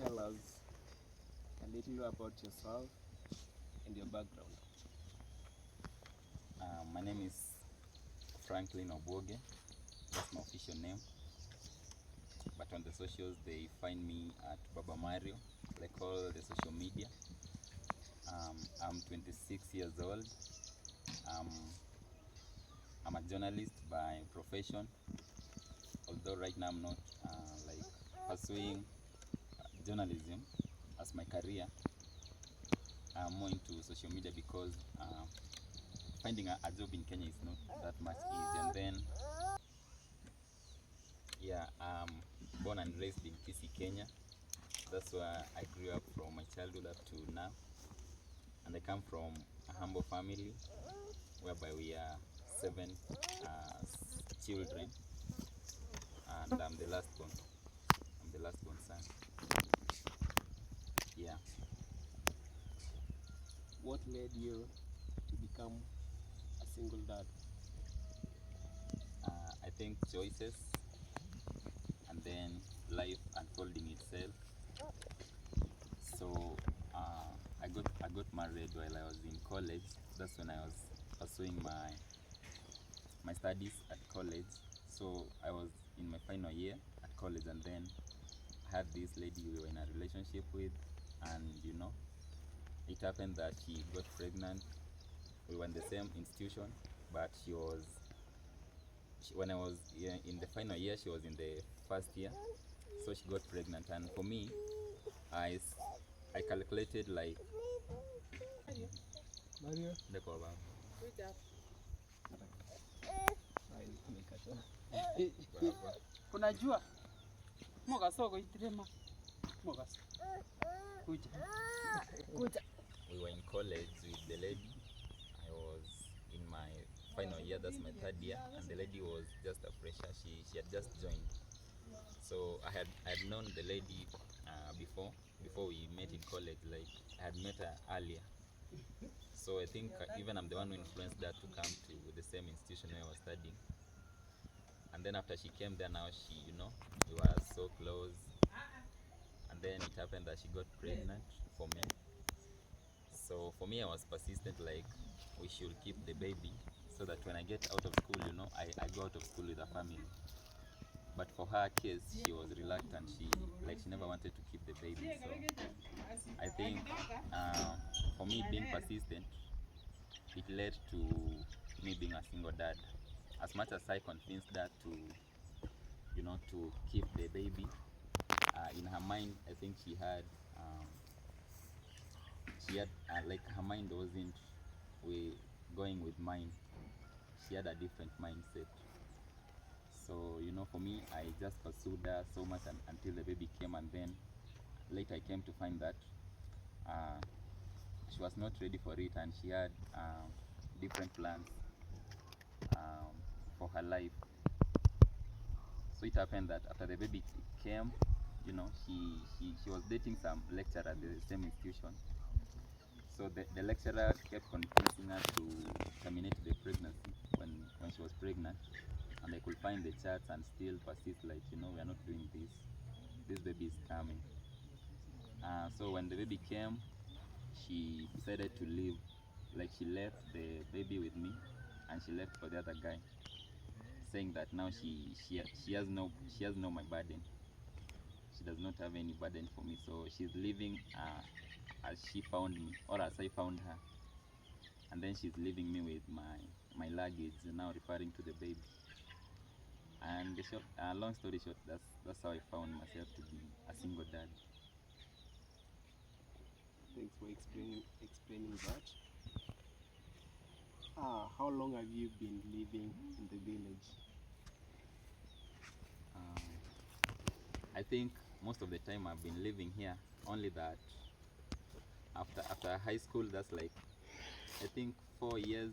tell us a little about yourself and your background? My name is Franklin Oboge. That's my official name. But on the socials, they find me at Baba Mario, like all the social media. I'm 26 years old. I'm a journalist by profession, although right now I'm not like pursuing journalism as my career. I'm more into social media because finding a job in Kenya is not that much easy. And then, yeah, I'm born and raised in Kisii, Kenya. That's where I grew up from my childhood up to now. And I come from a humble family whereby we are 7 children, and I'm the last born. I'm the last born son. Yeah. What led you to become a single dad? I think choices, and then life unfolding itself. So I got married while I was in college. That's when I was pursuing my studies at college. So I was in my final year at college, and then I had this lady we were in a relationship with, and it happened that she got pregnant. We were in the same institution, but when I was in the final year, she was in the first year. So she got pregnant, and for me, I calculated like Mario? Unajua moga soko itirema moga kuja we were in college with the lady. I was in my final year, that's my third year, and the lady was just a fresher. She had just joined. So I had known the lady before we met in college. Like I had met her earlier. So I think even I'm the one who influenced her to come to the same institution where I was studying. And then after she came there, now we were so close. And then it happened that she got pregnant for me. So for me, I was persistent, like we should keep the baby so that when I get out of school, I go out of school with a family. But for her case, she was reluctant. She never wanted to keep the baby. So I think for me being persistent, it led to me being a single dad. As much as I convinced her to keep the baby, in her mind, I think she had like her mind wasn't going with mine. She had a different mindset. So for me, I just pursued her so much until the baby came, and then later I came to find that she was not ready for it, and she had different plans for her life. So it happened that after the baby came, she was dating some lecturer at the same institution. So the lecturer kept convincing her to terminate the pregnancy when she was pregnant, and I could find the charts and still persist, like we are not doing this. This baby is coming. So when the baby came, she decided to leave. Like she left the baby with me, and she left for the other guy, saying that now she has no my burden. She does not have any burden for me, so she's leaving as she found me, or as I found her, and then she's leaving me with my luggage, now referring to the baby. And the short, long story short, that's how I found myself to be a single dad. Thanks for explaining that. How long have you been living in the village? I think most of the time I've been living here, only that after high school, that's like I think 4 years,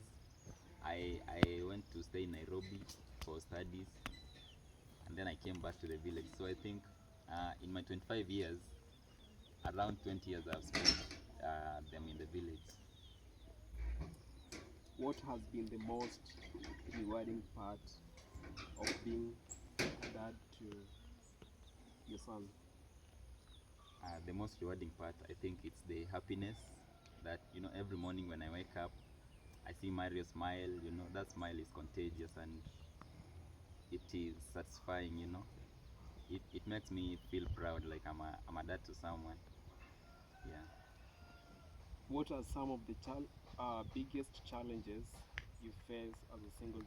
I went to stay in Nairobi for studies, and then I came back to the village. So I think in my 25 years, around 20 years I've spent them in the village. What has been the most rewarding part of being dad to your son? The most rewarding part, I think it's the happiness that, you know, every morning when I wake up, I see Mario smile. You know, that smile is contagious and it is satisfying. You know, it makes me feel proud, like I'm a dad to someone. Yeah. What are some of the biggest challenges you face as a single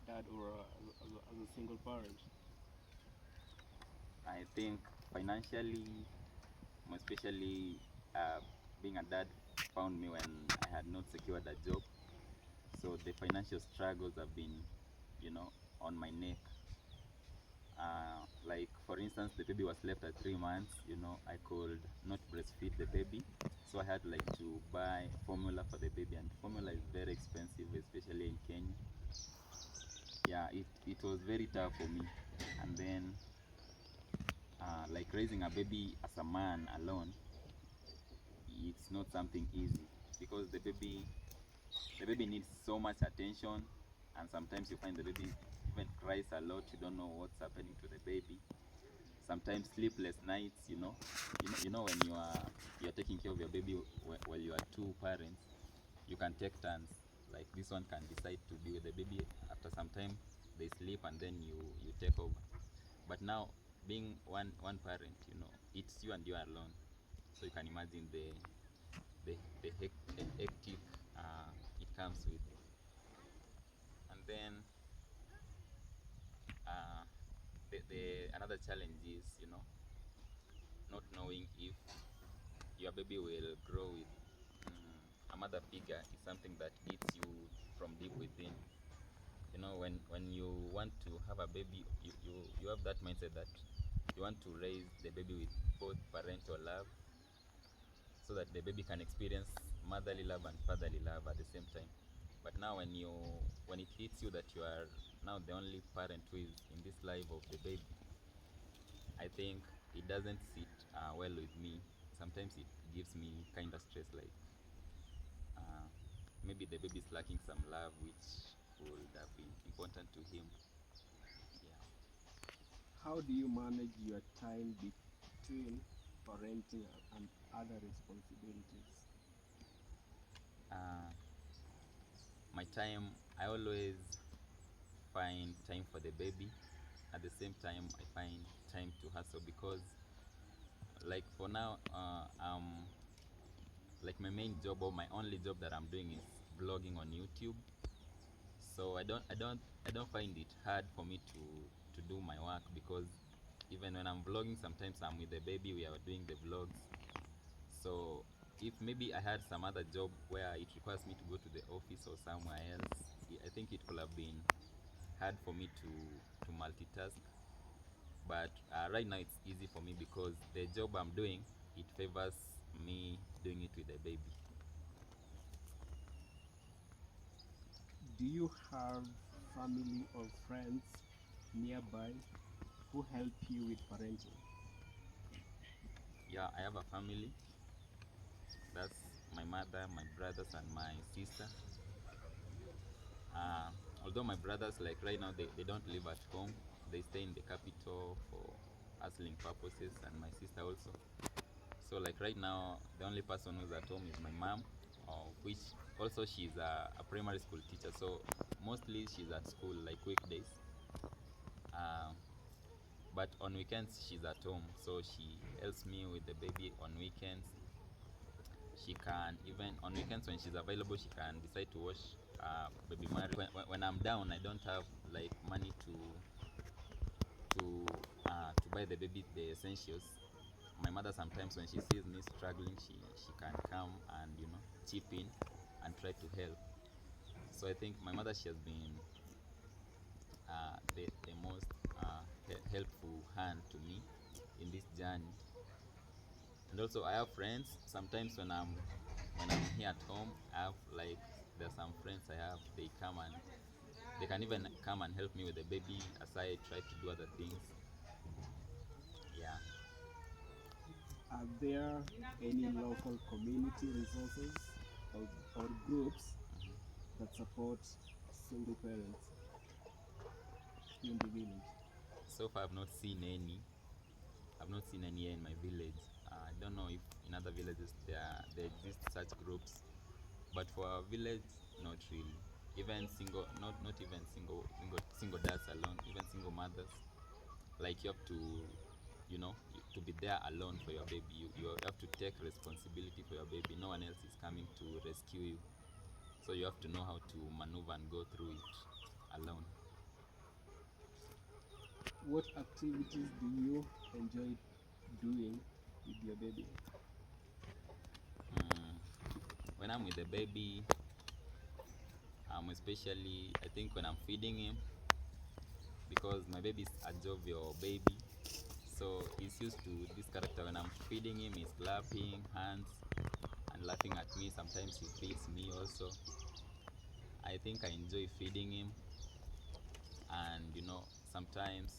dad or as a single parent? I think financially, especially being a dad, found me when I had not secured a job. So the financial struggles have been, you know, on my neck. Like for instance, the baby was left at 3 months. You know, I could not breastfeed the baby, so I had like to buy formula for the baby, and formula is very expensive, especially in Kenya. Yeah, it was very tough for me. And then like raising a baby as a man alone, it's not something easy because the baby needs so much attention, and sometimes you find the baby even cries a lot. You don't know what's happening to the baby. Sometimes sleepless nights. You know when you're taking care of your baby while you are two parents, you can take turns. Like this one can decide to be with the baby. After some time, they sleep, and then you take over. But now, being one parent, you know, it's you and you are alone. So you can imagine the hectic it comes with. And then uh, the another challenge is, you know, not knowing if your baby will grow with a mother figure is something that eats you from deep within. You know, when you want to have a baby, you have that mindset that you want to raise the baby with both parental love, so that the baby can experience motherly love and fatherly love at the same time. But now when it hits you that you are now the only parent who is in this life of the baby, I think it doesn't sit well with me. Sometimes it gives me kind of stress, like uh, maybe the baby is lacking some love which would have been important to him. Yeah. How do you manage your time between parenting and other responsibilities? Uh, my time, I always find time for the baby. At the same time, I find time to hustle because, like for now, like my main job or my only job that I'm doing is vlogging on YouTube. So I don't find it hard for me to do my work, because even when I'm vlogging, sometimes I'm with the baby, we are doing the vlogs. So if maybe I had some other job where it requires me to go to the office or somewhere else, I think it could have been hard for me to multitask. But right now it's easy for me because the job I'm doing, it favors me doing it with the baby. Do you have family or friends nearby who help you with parenting? Yeah, I have a family. That's my mother, my brothers, and my sister. uh, Although my brothers, like right now, they don't live at home. They stay in the capital for hustling purposes, and my sister also. So like right now, the only person who's at home is my mom, which also she's a primary school teacher. So mostly she's at school like weekdays. Uh, but on weekends she's at home, so she helps me with the baby on weekends. She can, even on weekends when she's available, she can decide to wash baby Mary. When I'm down, I don't have like money to buy the baby the essentials. My mother, sometimes when she sees me struggling, she can come and, you know, chip in and try to help. So I think my mother, she has been the most helpful hand to me in this journey. And also I have friends. Sometimes when I'm here at home, I have like, there's some friends I have, they come and they can even come and help me with the baby as I try to do other things. Yeah. Are there any local community resources or, or groups that support single parents in the village? So far I've not seen seen any here in my village. I don't know if in other villages there exist such groups, but for our village, not really. Even single, not even single dads alone, even single mothers. Like you have to, to be there alone for your baby. You have to take responsibility for your baby. No one else is coming to rescue you, so you have to know how to maneuver and go through it alone. What activities do you enjoy doing with your baby? When I'm with the baby, especially I think when I'm feeding him, because my baby is a jovial baby, so he's used to this character. When I'm feeding him, he's clapping hands and laughing at me. Sometimes he feeds me also. I think I enjoy feeding him, and sometimes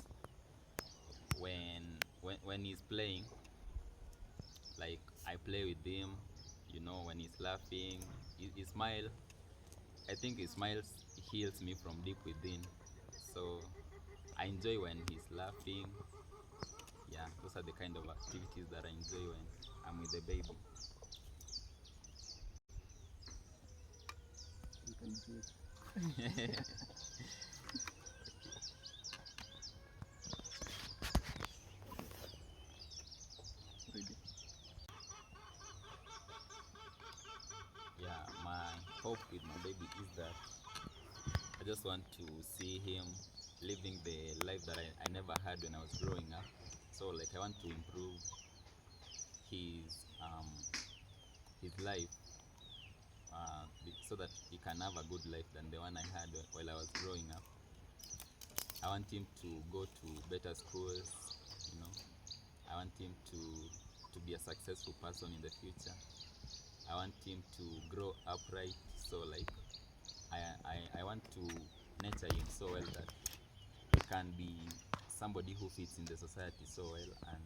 when he's playing, like I play with him. When he's laughing, he smile. I think his smiles heals me from deep within. So I enjoy when he's laughing. Yeah, those are the kind of activities that I enjoy when I'm with the baby. You can do it. Ready? Yeah, my hope with my baby is that I just want to see him living the life that I never had when I was growing up. So like I want to improve his um his life, so that he can have a good life than the one I had while I was growing up. I want him to go to better schools, you know. I want him to be a successful person in the future. I want him to grow upright. So like I want to nurture him so well that he can be somebody who fits in the society so well, and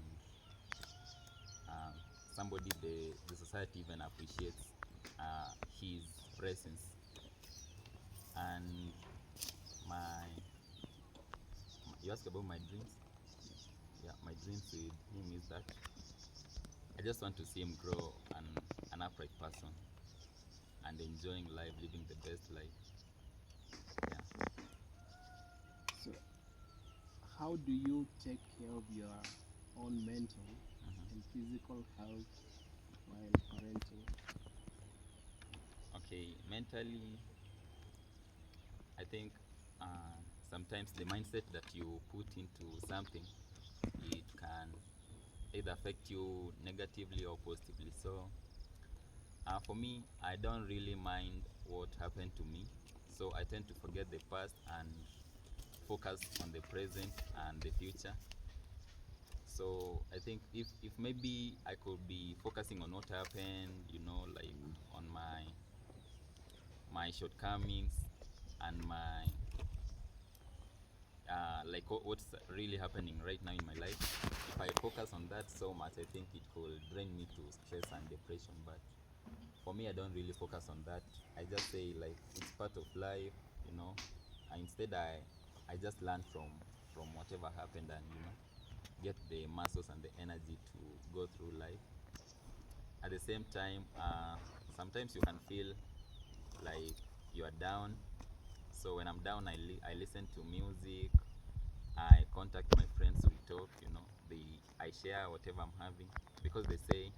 um, somebody the society even appreciates his presence. And you ask about my dreams. Yeah, my dreams with him is that I just want to see him grow an upright person and enjoying life, living the best life. Yeah. So, how do you take care of your own mental and physical health while parenting? Okay, mentally, I think sometimes the mindset that you put into something, it can either affect you negatively or positively. So for me, I don't really mind what happened to me. So I tend to forget the past and focus on the present and the future. So I think if maybe I could be focusing on what happened, like on my shortcomings and my like what's really happening right now in my life. If I focus on that so much, I think it could drain me to stress and depression. But for me, I don't really focus on that. I just say like it's part of life, you know. And instead, I just learn from whatever happened, and get the muscles and the energy to go through life. At the same time, sometimes you can feel like you are down. So when I'm down, I listen to music. I contact my friends, we talk, I share whatever I'm having, because they say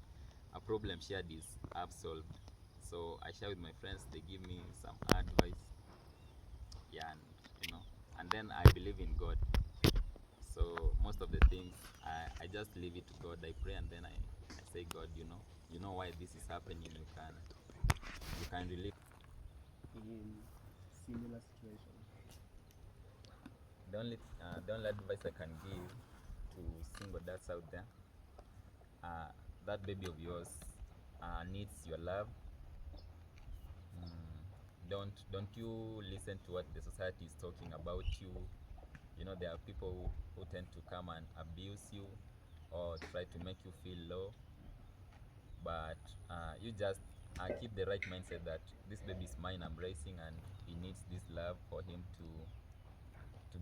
a problem shared is half solved. So I share with my friends, they give me some advice. Yeah, and and then I believe in God. So most of the things I just leave it to God. I pray, and then I say, God, you know why this is happening. You can relieve. In similar situations? The only advice I can give to single dads out there, uh, that baby of yours needs your love. Don't you listen to what the society is talking about you. There are people who tend to come and abuse you or try to make you feel low. But you just keep the right mindset that this baby is mine, I'm raising, and he needs this love for him to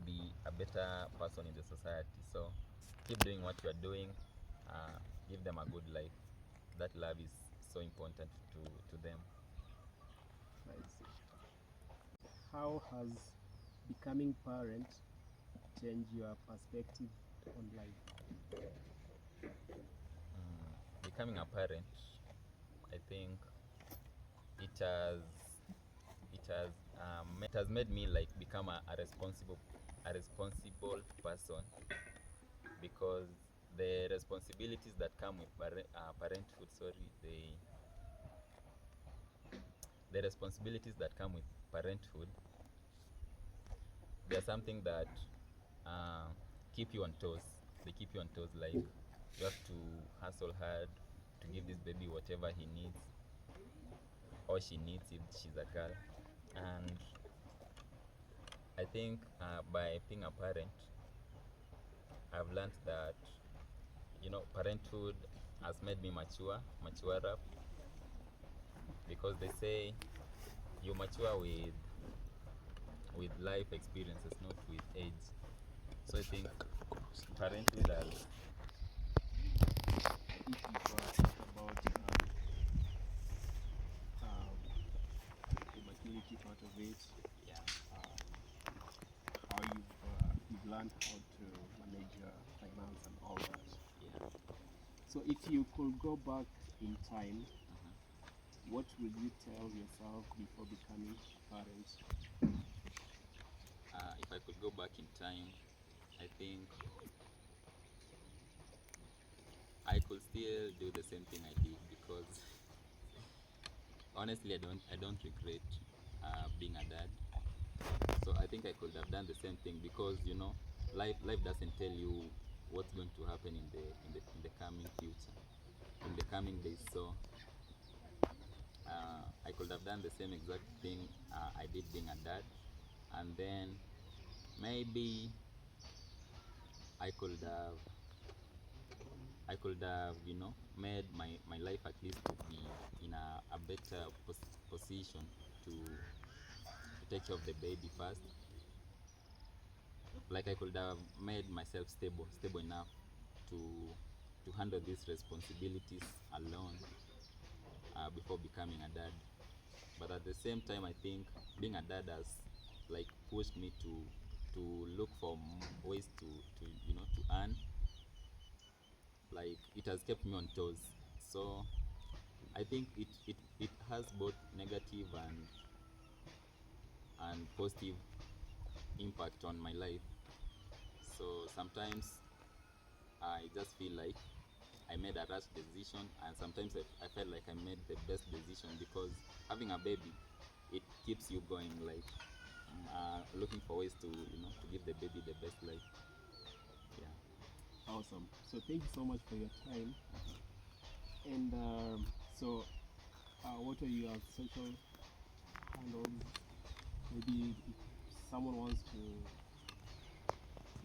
be a better person in the society. So keep doing what you are doing. give them a good life. That love is so important to them. I see. How has becoming parent changed your perspective on life? Becoming a parent, I think it has made me like become a responsible person, because the responsibilities that come with parenthood, the responsibilities that come with parenthood, they're something that keep you on toes. They keep you on toes, like you have to hustle hard to give this baby whatever he needs or she needs if she's a girl. And I think by being a parent, I've learned that, parenthood has made me maturer, because they say you mature with life experiences, not with age. So I think parenthood has If you talk about the maturity part of it, yeah. How you've learned how to manage your finance and all that. Yeah. So if you could go back in time, Uh-huh. what would you tell yourself before becoming parent? If I could go back in time, I think I could still do the same thing I did, because honestly, I don't regret being a dad. So I think I could have done the same thing, because life doesn't tell you what's going to happen in the coming future, in the coming days. So I could have done the same exact thing I did being a dad, and then maybe I could have made my life at least to be in a better position to take care of the baby first. Like I could have made myself stable enough to handle these responsibilities alone before becoming a dad. But at the same time, I think being a dad has like pushed me to look for ways to earn. Like it has kept me on toes. So I think it has both negative and positive impact on my life. So sometimes I just feel like I made a rash decision, and sometimes I felt like I made the best decision, because having a baby, it keeps you going, like looking for ways to give the baby the best life. Yeah. Awesome. So thank you so much for your time. And what are your social handles? Maybe if someone wants to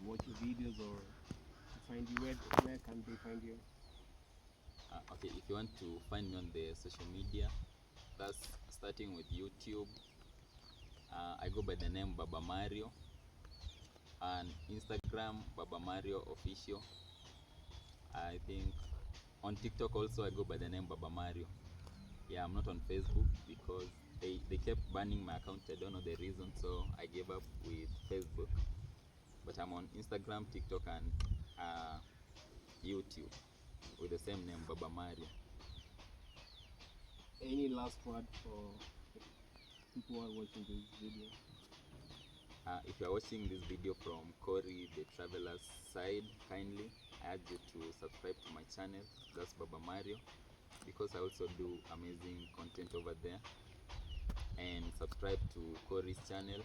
watch your videos or to find you, where can they find you? Okay, if you want to find me on the social media, that's starting with YouTube. I go by the name Baba Mario, and Instagram Baba Mario Official. I think on TikTok also I go by the name Baba Mario. Yeah, I'm not on Facebook because they kept banning my account. I don't know the reason, so I gave up with Facebook. But I'm on Instagram, TikTok, and YouTube with the same name, Baba Mario. Any last word for people who are watching this video? If you are watching this video from Cory the Traveler's side, kindly I urge you to subscribe to my channel. That's Baba Mario, because I also do amazing content over there. And subscribe to Cory's channel.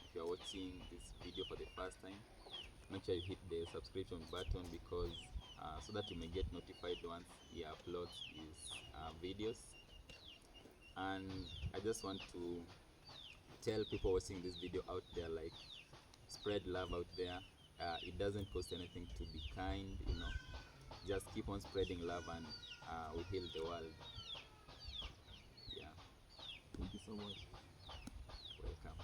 If you are watching this video for the first time, make sure you hit the subscription button, because so that you may get notified once he uploads his videos. And I just want to tell people watching this video out there, like, spread love out there. It doesn't cost anything to be kind, just keep on spreading love, and we heal the world. Yeah. Thank you so much. Welcome.